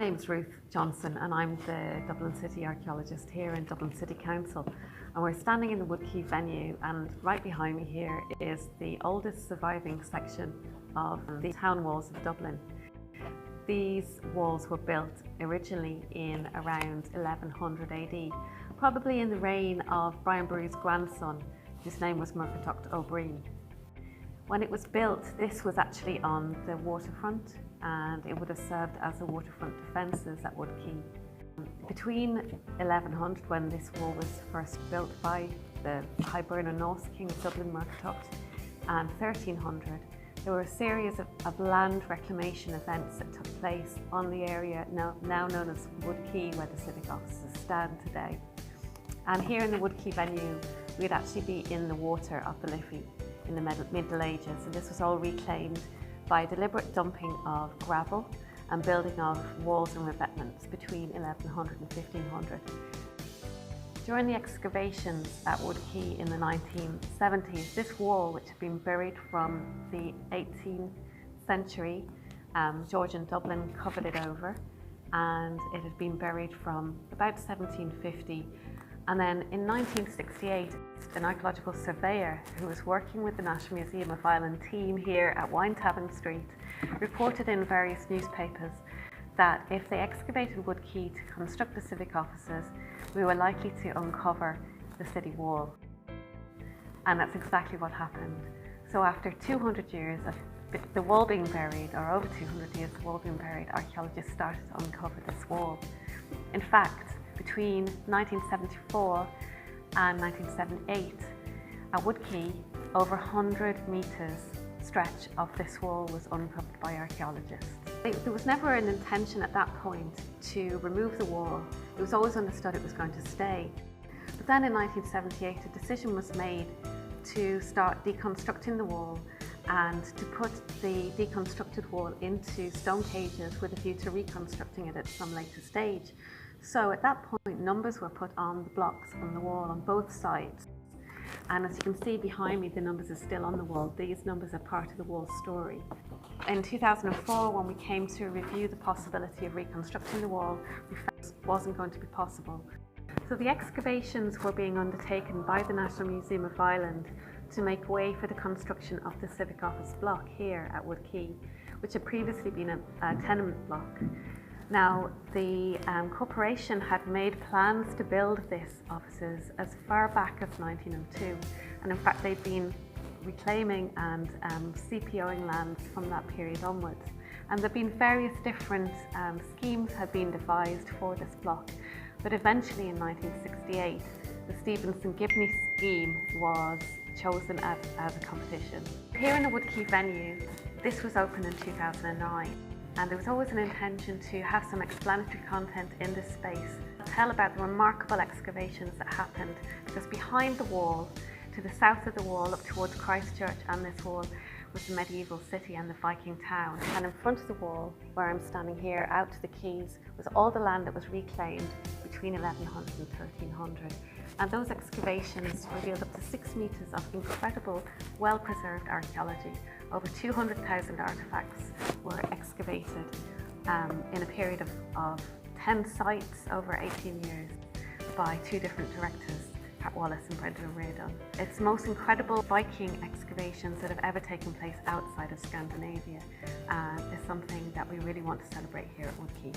My name is Ruth Johnson and I'm the Dublin City Archaeologist here in Dublin City Council, and we're standing in the Quay venue, and right behind me here is the oldest surviving section of the town walls of Dublin. These walls were built originally in around 1100 AD, probably in the reign of Brian Boru's grandson, whose name was Murphy O'Brien. When it was built, this was actually on the waterfront, and it would have served as the waterfront defences at Quay. Between 1100, when this wall was first built by the Hiberno Norse King of Dublin, Murphy, and 1300, there were a series of land reclamation events that took place on the area now known as Quay, where the civic offices stand today. And here in the Quay venue, we'd actually be in the water of the Liffey in the Middle Ages, and this was all reclaimed by deliberate dumping of gravel and building of walls and revetments between 1100 and 1500. During the excavations at Quay in the 1970s, this wall, which had been buried from the 18th century, Georgian Dublin covered it over, and it had been buried from about 1750. And then in 1968, an archaeological surveyor who was working with the National Museum of Ireland team here at Wine Tavern Street reported in various newspapers that if they excavated Quay to construct the civic offices, we were likely to uncover the city wall. And that's exactly what happened. So after 200 years of the wall being buried, or over 200 years of the wall being buried, archaeologists started to uncover this wall. In fact, between 1974 and 1978, at Quay, over 100 metres stretch of this wall was uncovered by archaeologists. There was never an intention at that point to remove the wall. It was always understood it was going to stay. But then in 1978, a decision was made to start deconstructing the wall and to put the deconstructed wall into stone cages with a view to reconstructing it at some later stage. So at that point, numbers were put on the blocks on the wall on both sides. And as you can see behind me, the numbers are still on the wall. These numbers are part of the wall story. In 2004, when we came to review the possibility of reconstructing the wall, we found it wasn't going to be possible. So the excavations were being undertaken by the National Museum of Ireland to make way for the construction of the civic office block here at Quay, which had previously been a tenement block. Now, the corporation had made plans to build these offices as far back as 1902, and in fact they'd been reclaiming and CPOing lands from that period onwards. And there have been various different schemes had been devised for this block, but eventually in 1968 the Stevenson-Gibney scheme was chosen as a competition. Here in the Quay venue, this was opened in 2009. And there was always an intention to have some explanatory content in this space, tell about the remarkable excavations that happened, because behind the wall, to the south of the wall up towards Christchurch and this wall, was the medieval city and the Viking town. And in front of the wall, where I'm standing here, out to the quays, was all the land that was reclaimed between 1100 and 1300. And those excavations revealed up to 6 metres of incredible, well-preserved archaeology. Over 200,000 artefacts were excavated in a period of 10 sites over 18 years by 2 different directors, Pat Wallace and Brendan O'Riordan. It's the most incredible Viking excavations that have ever taken place outside of Scandinavia, and it's something that we really want to celebrate here at Quay.